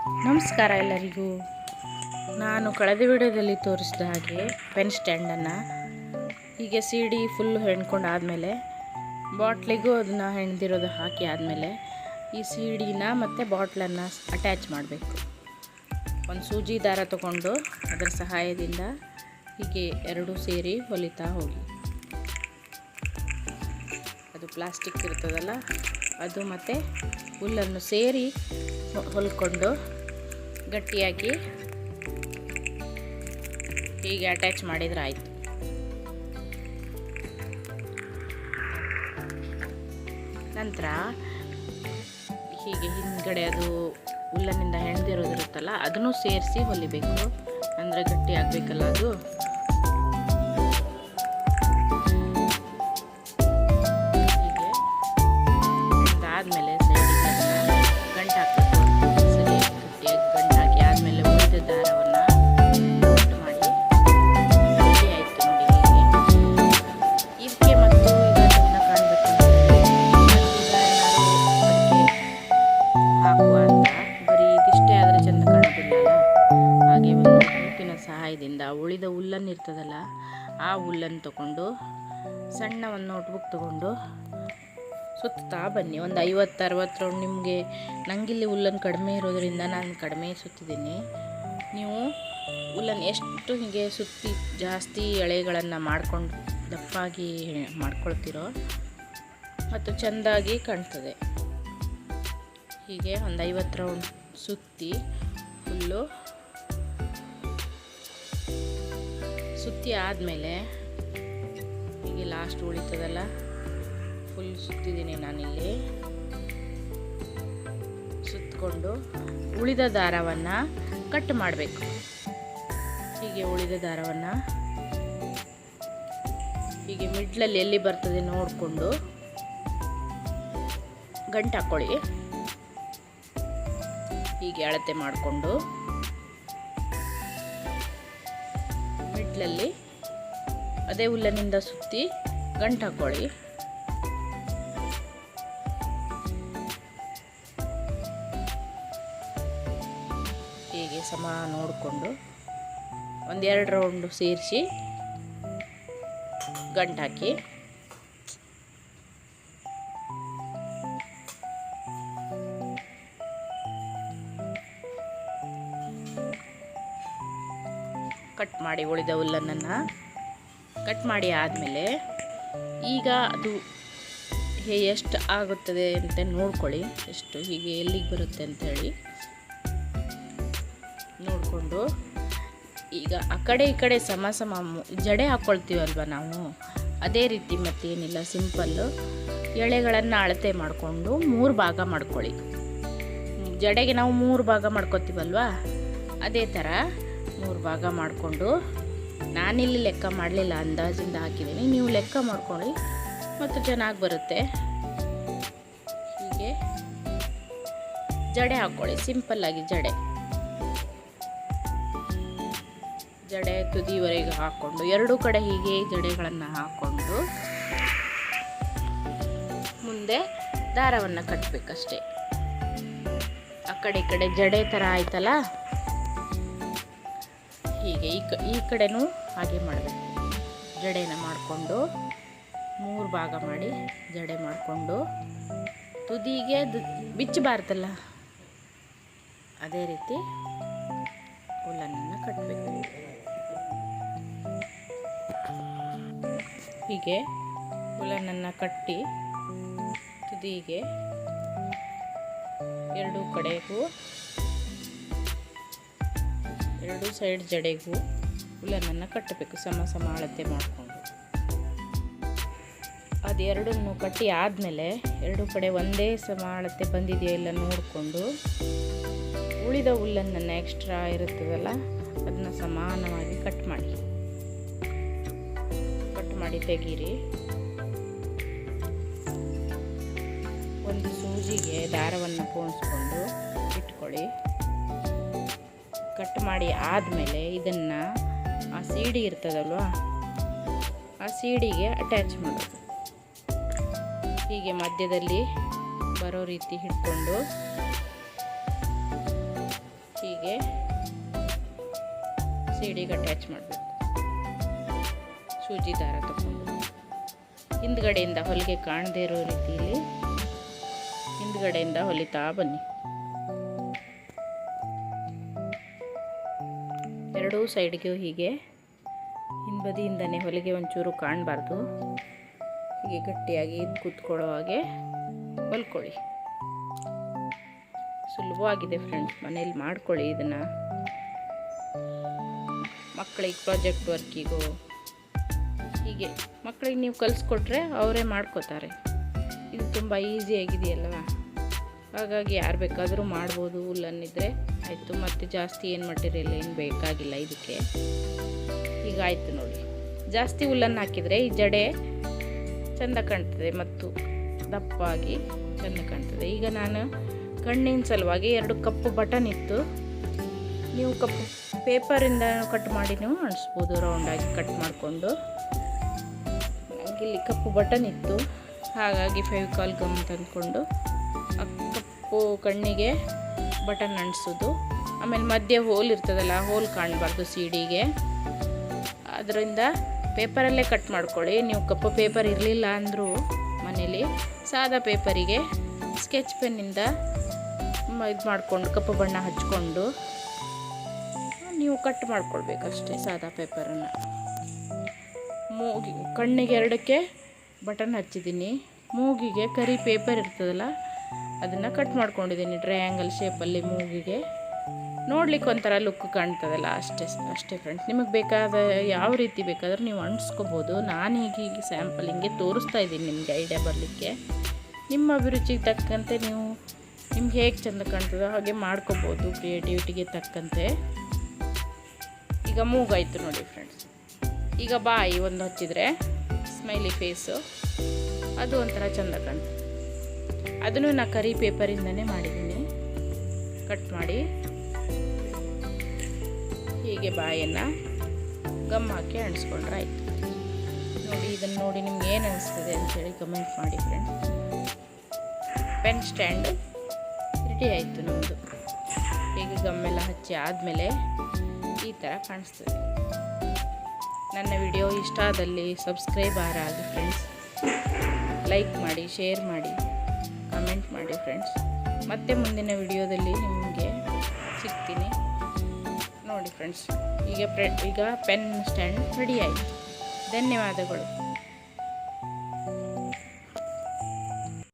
ನಮಸ್ಕಾರ ಎಲ್ಲರಿಗೂ. ನಾನು ಕಳೆದ ವಿಡಿಯೋದಲ್ಲಿ ತೋರಿಸಿದ ಹಾಗೆ ಪೆನ್ ಸ್ಟ್ಯಾಂಡನ್ನು ಹೀಗೆ ಸಿಡಿ ಫುಲ್ಲು ಹೆಣ್ಕೊಂಡು ಆದಮೇಲೆ ಬಾಟ್ಲಿಗೂ ಅದನ್ನು ಹೆಣ್ದಿರೋದು ಹಾಕಿ ಆದಮೇಲೆ ಈ ಸಿಡಿನ ಮತ್ತು ಬಾಟ್ಲನ್ನು ಅಟ್ಯಾಚ್ ಮಾಡಬೇಕು. ಒಂದು ಸೂಜಿ ದಾರ ತಗೊಂಡು ಅದರ ಸಹಾಯದಿಂದ ಹೀಗೆ ಎರಡೂ ಸೇರಿ ಹೊಲಿತಾ ಹೋಗಿ. ಅದು ಪ್ಲಾಸ್ಟಿಕ್ ಇರ್ತದಲ್ಲ ಅದು ಮತ್ತು ಹುಲ್ಲನ್ನು ಸೇರಿ ಹೊಲ್ಕೊಂಡು ಗಟ್ಟಿಯಾಗಿ ಹೀಗೆ ಅಟ್ಯಾಚ್ ಮಾಡಿದರೆ ಆಯಿತು. ನಂತರ ಹೀಗೆ ಹಿಂದ್ಗಡೆ ಅದು ಹುಲ್ಲನಿಂದ ಹೆಣ್ದಿರೋದಿರುತ್ತಲ್ಲ ಅದನ್ನು ಸೇರಿಸಿ ಹೊಲಿಬೇಕು, ಅಂದರೆ ಗಟ್ಟಿ ಆಗಬೇಕಲ್ಲ ಅದು. ಹೀಗೆ ಆದಮೇಲೆ ಗಂಟು ಹಾಕಬೇಕು. ಸರಿಯಾಗಿ ಗಟ್ಟಿಯಾಗಿ ಗಂಟು ಹಾಕಿ ಆದಮೇಲೆ ಉಳಿದ ದಾರವನ್ನು ಕಟ್ ಮಾಡಿ ರೆಡಿ ಆಯಿತು ನೋಡಿ. ಹೀಗೆ ಇದಕ್ಕೆ ಮತ್ತು ಈಗ ಚೆಂದ ಕಾಣಬೇಕು ಹಾಕುವ ಅಂತ ಬರೀ ಇದಿಷ್ಟೇ ಆದರೆ ಚೆಂದ ಕಾಣೋದಿಲ್ಲಲ್ಲ. ಹಾಗೆ ಒಂದು ಮೂತಿನ ಸಹಾಯದಿಂದ ಉಳಿದ ಹುಲ್ಲನ್ನು ಇರ್ತದಲ್ಲ ಆ ಹುಲ್ಲನ್ನು ತಗೊಂಡು ಸಣ್ಣ ಒಂದು ನೋಟ್ಬುಕ್ ತಗೊಂಡು ಸುತ್ತಾ ಬನ್ನಿ. ಒಂದು 50-60 ರೌಂಡ್. ನಿಮಗೆ ನಂಗಿಲ್ಲಿ ಹುಲ್ಲನ್ನು ಕಡಿಮೆ ಇರೋದರಿಂದ ನಾನು ಕಡಿಮೆ ಸುತ್ತಿದ್ದೀನಿ. ನೀವು ಹುಲ್ಲನ್ನು ಎಷ್ಟು ಹೀಗೆ ಸುತ್ತಿ ಜಾಸ್ತಿ ಎಳೆಗಳನ್ನು ಮಾಡ್ಕೊಂಡು ದಪ್ಪಾಗಿ ಮಾಡ್ಕೊಳ್ತೀರೋ ಮತ್ತು ಚೆಂದಾಗಿ ಕಾಣ್ತದೆ. ಹೀಗೆ ಒಂದು 50 ರೌಂಡ್ ಸುತ್ತಿ ಹುಲ್ಲು ಸುತ್ತಿ ಆದಮೇಲೆ ಹೀಗೆ ಲಾಸ್ಟ್ ಉಳಿತದಲ್ಲ ಫುಲ್ ಸುತ್ತಿದ್ದೀನಿ ನಾನಿಲ್ಲಿ. ಸುತ್ತಕೊಂಡು ಉಳಿದ ದಾರವನ್ನು ಕಟ್ ಮಾಡಬೇಕು. ಹೀಗೆ ಉಳಿದ ದಾರವನ್ನು ಹೀಗೆ ಮಿಡ್ಲಲ್ಲಿ ಎಲ್ಲಿ ಬರ್ತದೆ ನೋಡಿಕೊಂಡು ಗಂಟು ಹಾಕ್ಕೊಳ್ಳಿ. ಹೀಗೆ ಅಳತೆ ಮಾಡಿಕೊಂಡು ಮಿಡ್ಲಲ್ಲಿ ಅದೇ ಹುಲ್ಲನಿಂದ ಸುತ್ತಿ ಗಂಟು ಹಾಕ್ಕೊಳ್ಳಿ. ಹೀಗೆ ಸಮ ನೋಡಿಕೊಂಡು 1-2 ರೌಂಡು ಸೇರಿಸಿ ಗಂಟು ಹಾಕಿ ಕಟ್ ಮಾಡಿ ಉಳಿದ ಹುಲ್ಲನ್ನು ಕಟ್ ಮಾಡಿ ಆದಮೇಲೆ ಈಗ ಅದು ಎಷ್ಟು ಆಗುತ್ತದೆ ಅಂತ ನೋಡ್ಕೊಳ್ಳಿ. ಎಷ್ಟು ಹೀಗೆ ಎಲ್ಲಿಗೆ ಬರುತ್ತೆ ಅಂಥೇಳಿ ನೋಡಿಕೊಂಡು ಈಗ ಆ ಕಡೆ ಈ ಕಡೆ ಸಮ ಜಡೆ ಹಾಕ್ಕೊಳ್ತೀವಲ್ವ ನಾವು, ಅದೇ ರೀತಿ ಮತ್ತೇನಿಲ್ಲ, ಸಿಂಪಲ್ಲು ಎಳೆಗಳನ್ನು ಅಳತೆ ಮಾಡಿಕೊಂಡು 3 ಭಾಗ ಮಾಡ್ಕೊಳ್ಳಿ. ಜಡೆಗೆ ನಾವು 3 ಭಾಗ ಮಾಡ್ಕೊತೀವಲ್ವ ಅದೇ ಥರ 3 ಭಾಗ ಮಾಡಿಕೊಂಡು, ನಾನಿಲ್ಲಿ ಲೆಕ್ಕ ಮಾಡಲಿಲ್ಲ, ಅಂದಾಜಿಂದ ಹಾಕಿದ್ದೀನಿ, ನೀವು ಲೆಕ್ಕ ಮಾಡ್ಕೊಳ್ಳಿ ಮತ್ತು ಚೆನ್ನಾಗಿ ಬರುತ್ತೆ. ಹೀಗೆ ಜಡೆ ಹಾಕ್ಕೊಳ್ಳಿ, ಸಿಂಪಲ್ಲಾಗಿ ಜಡೆ ತುದಿವರೆಗೆ ಹಾಕ್ಕೊಂಡು 2 ಕಡೆ ಹೀಗೆ ಜಡೆಗಳನ್ನು ಹಾಕ್ಕೊಂಡು ಮುಂದೆ ದಾರವನ್ನು ಕಟ್ಟಬೇಕಷ್ಟೆ. ಆ ಕಡೆ ಈ ಕಡೆ ಜಡೆ ಥರ ಆಯ್ತಲ್ಲ, ಹೀಗೆ ಈ ಕಡೆನೂ ಹಾಗೆ ಮಾಡಬೇಕು. ಜಡೆನ ಮಾಡಿಕೊಂಡು 3 ಭಾಗ ಮಾಡಿ ಜಡೆ ಮಾಡಿಕೊಂಡು ತುದಿಗೆ ಬಿಚ್ಚಬಾರ್ದಲ್ಲ, ಅದೇ ರೀತಿ ಹುಲ್ಲನ್ನು ಕಟ್ಟಬೇಕು. ಹೀಗೆ ಹುಲ್ಲನ್ನು ಕಟ್ಟಿ ತುದಿಗೆ 2 ಕಡೆಗೂ 2 ಸೈಡ್ ಜಡೆಗೂ ಹುಲ್ಲನ್ನು ಕಟ್ಟಬೇಕು, ಸಮ ಅಳತೆ ಮಾಡಿಕೊಂಡು. ಅದು 2 ಕಟ್ಟಿ ಆದಮೇಲೆ 2 ಕಡೆ ಒಂದೇ ಸಮ ಅಳತೆ ಬಂದಿದೆಯಾ ಇಲ್ಲ ನೋಡಿಕೊಂಡು ಉಳಿದ ಹುಲ್ಲನ್ನು ಎಕ್ಸ್ಟ್ರಾ ಇರುತ್ತದಲ್ಲ ಅದನ್ನು ಸಮಾನವಾಗಿ ಕಟ್ ಮಾಡಿ ತೆಗೀರಿ. ಒಂದು ಸೂಜಿಗೆ ದಾರವನ್ನು ಪೋಣಿಸ್ಕೊಂಡು ಇಟ್ಕೊಳ್ಳಿ. ಕಟ್ ಮಾಡಿ ಆದಮೇಲೆ ಇದನ್ನು ಆ ಸಿಡಿ ಇರ್ತದಲ್ವ ಆ ಸಿಡಿಗೆ ಅಟ್ಯಾಚ್ ಮಾಡೋದು. ಹೀಗೆ ಮಧ್ಯದಲ್ಲಿ ಬರೋ ರೀತಿ ಹಿಡ್ಕೊಂಡು ಹೀಗೆ ಸೀಡಿಗೆ ಅಟ್ಯಾಚ್ ಮಾಡಬೇಕು. ಸೂಜಿ ದಾರ ತಗೊಂಡು ಹಿಂದ್ಗಡೆಯಿಂದ ಹೊಲಿಗೆ ಕಾಣದೇ ಇರೋ ರೀತಿಯಲ್ಲಿ ಹಿಂದ್ಗಡೆಯಿಂದ ಹೊಲಿತಾ ಬನ್ನಿ. ಎರಡೂ ಸೈಡ್ಗೂ ಹೀಗೆ ಹಿಂಬದಿಯಿಂದನೇ ಹೊಲಿಗೆ ಒಂಚೂರು ಕಾಣಬಾರ್ದು, ಹೀಗೆ ಗಟ್ಟಿಯಾಗಿ ಕೂತ್ಕೊಳ್ಳೋ ಹಾಗೆ ಹೊಲ್ಕೊಳ್ಳಿ. ಸುಲಭವಾಗಿದೆ ಫ್ರೆಂಡ್ಸ್, ಮನೇಲಿ ಮಾಡ್ಕೊಳ್ಳಿ ಇದನ್ನು. ಮಕ್ಕಳಿಗೆ ಪ್ರಾಜೆಕ್ಟ್ ವರ್ಕಿಗೂ ಹೀಗೆ ಮಕ್ಕಳಿಗೆ ನೀವು ಕಲಿಸ್ಕೊಟ್ರೆ ಅವರೇ ಮಾಡ್ಕೋತಾರೆ. ಇದು ತುಂಬ ಈಸಿಯಾಗಿದೆಯಲ್ವ, ಹಾಗಾಗಿ ಯಾರು ಬೇಕಾದರೂ ಮಾಡ್ಬೋದು. ಉಲ್ಲನ್ನಿದ್ರೆ ಆಯಿತು, ಮತ್ತು ಜಾಸ್ತಿ ಏನು ಮಟೀರಿಯಲ್ ಏನು ಬೇಕಾಗಿಲ್ಲ ಇದಕ್ಕೆ. ಈಗ ಆಯಿತು ನೋಡಿ, ಜಾಸ್ತಿ ಉಲ್ಲನ್ನು ಹಾಕಿದರೆ ಈ ಜಡೆ ಚೆಂದ ಕಾಣ್ತದೆ ಮತ್ತು ದಪ್ಪಾಗಿ ಚೆಂದ ಕಾಣ್ತದೆ. ಈಗ ನಾನು ಕಣ್ಣಿನ ಸಲುವಾಗಿ 2 ಕಪ್ಪು ಬಟನ್ ಇತ್ತು, ನೀವು ಕಪ್ಪು ಪೇಪರಿಂದ ಕಟ್ ಮಾಡಿನೂ ಅಣಿಸ್ಬೋದು. ರೌಂಡಾಗಿ ಕಟ್ ಮಾಡಿಕೊಂಡು ಇಲ್ಲಿ ಕಪ್ಪು ಬಟನ್ ಇತ್ತು, ಹಾಗಾಗಿ ಫೆವಿಕಾಲ್ ಗಮ್ ತಂದ್ಕೊಂಡು ಆ ಕಪ್ಪು ಕಣ್ಣಿಗೆ ಬಟನ್ ಅಂಟಿಸೋದು. ಆಮೇಲೆ ಮಧ್ಯೆ ಹೋಲ್ ಇರ್ತದಲ್ಲ, ಹೋಲ್ ಕಾಣಬಾರ್ದು ಸೀಡಿಗೆ, ಅದರಿಂದ ಪೇಪರಲ್ಲೇ ಕಟ್ ಮಾಡ್ಕೊಳ್ಳಿ. ನೀವು ಕಪ್ಪು ಪೇಪರ್ ಇರಲಿಲ್ಲ ಅಂದರೂ ಮನೇಲಿ ಸಾದಾ ಪೇಪರಿಗೆ ಸ್ಕೆಚ್ ಪೆನ್ನಿಂದ ಇದು ಮಾಡಿಕೊಂಡು ಕಪ್ಪು ಬಣ್ಣ ಹಚ್ಕೊಂಡು ನೀವು ಕಟ್ ಮಾಡ್ಕೊಳ್ಬೇಕಷ್ಟೇ ಸಾದಾ ಪೇಪರನ್ನು. ಕಣ್ಣಿಗೆ 2ಕ್ಕೆ ಬಟನ್ ಹಚ್ಚಿದ್ದೀನಿ, ಮೂಗಿಗೆ ಕರಿ ಪೇಪರ್ ಇರ್ತದಲ್ಲ ಅದನ್ನು ಕಟ್ ಮಾಡ್ಕೊಂಡಿದ್ದೀನಿ ಟ್ರಯಾಂಗಲ್ ಶೇಪಲ್ಲಿ. ಮೂಗಿಗೆ ನೋಡ್ಲಿಕ್ಕೆ ಒಂಥರ ಲುಕ್ ಕಾಣ್ತದಲ್ಲ, ಅಷ್ಟೇ ಫ್ರೆಂಡ್ಸ್. ನಿಮಗೆ ಬೇಕಾದ ಯಾವ ರೀತಿ ಬೇಕಾದರೂ ನೀವು ಅಂಟಿಸ್ಕೋಬೋದು. ನಾನು ಹೀಗೆ ಸ್ಯಾಂಪಲ್ ಹಿಂಗೆ ತೋರಿಸ್ತಾ ಇದ್ದೀನಿ ನಿಮಗೆ ಐಡಿಯಾ ಬರಲಿಕ್ಕೆ. ನಿಮ್ಮ ಅಭಿರುಚಿಗೆ ತಕ್ಕಂತೆ ನೀವು ನಿಮ್ಗೆ ಹೇಗೆ ಚೆಂದ ಕಾಣ್ತದೋ ಹಾಗೆ ಮಾಡ್ಕೋಬೋದು, ಕ್ರಿಯೇಟಿವಿಟಿಗೆ ತಕ್ಕಂತೆ. ಈಗ ಮೂಗಾಯಿತು ನೋಡಿ ಫ್ರೆಂಡ್ಸ್. ಈಗ ಬಾಯಿ ಒಂದು ಹಚ್ಚಿದರೆ ಸ್ಮೈಲಿ ಫೇಸು, ಅದು ಒಂಥರ ಚೆಂದ ಕಾಣ್ತದೆ. ಅದನ್ನು ನಾನು ಕರಿ ಪೇಪರಿಂದನೇ ಮಾಡಿದ್ದೀನಿ. ಕಟ್ ಮಾಡಿ ಹೀಗೆ ಬಾಯನ್ನು ಗಮ್ ಹಾಕಿ ಅಂಟಿಸ್ಕೊಂಡ್ರೆ ಆಯಿತು ನೋಡಿ. ಇದನ್ನು ನೋಡಿ ನಿಮ್ಗೆ ಏನು ಅನಿಸ್ತದೆ ಅಂಥೇಳಿ ಕಮೆಂಟ್ ಮಾಡಿ ಫ್ರೆಂಡ್ಸ್. ಪೆನ್ ಸ್ಟ್ಯಾಂಡ್ ರೆಡಿ ಆಯಿತು ನಮ್ಮದು. ಹೀಗೆ ಗಮ್ಮೆಲ್ಲ ಹಚ್ಚಿ ಆದಮೇಲೆ ಈ ಥರ ಕಾಣಿಸ್ತದೆ. ನನ್ನ ವಿಡಿಯೋ ಇಷ್ಟ ಆದಲ್ಲಿ ಸಬ್ಸ್ಕ್ರೈಬರ್ ಆಗಿ ಫ್ರೆಂಡ್ಸ್. ಲೈಕ್ ಮಾಡಿ, ಶೇರ್ ಮಾಡಿ, ಕಮೆಂಟ್ ಮಾಡಿ ಫ್ರೆಂಡ್ಸ್. ಮತ್ತೆ ಮುಂದಿನ ವಿಡಿಯೋದಲ್ಲಿ ನಿಮಗೆ ಸಿಗ್ತೀನಿ ನೋಡಿ ಫ್ರೆಂಡ್ಸ್. ಈಗ ಪೆನ್ ಸ್ಟ್ಯಾಂಡ್ ರೆಡಿ ಆಯಿತು. ಧನ್ಯವಾದಗಳು.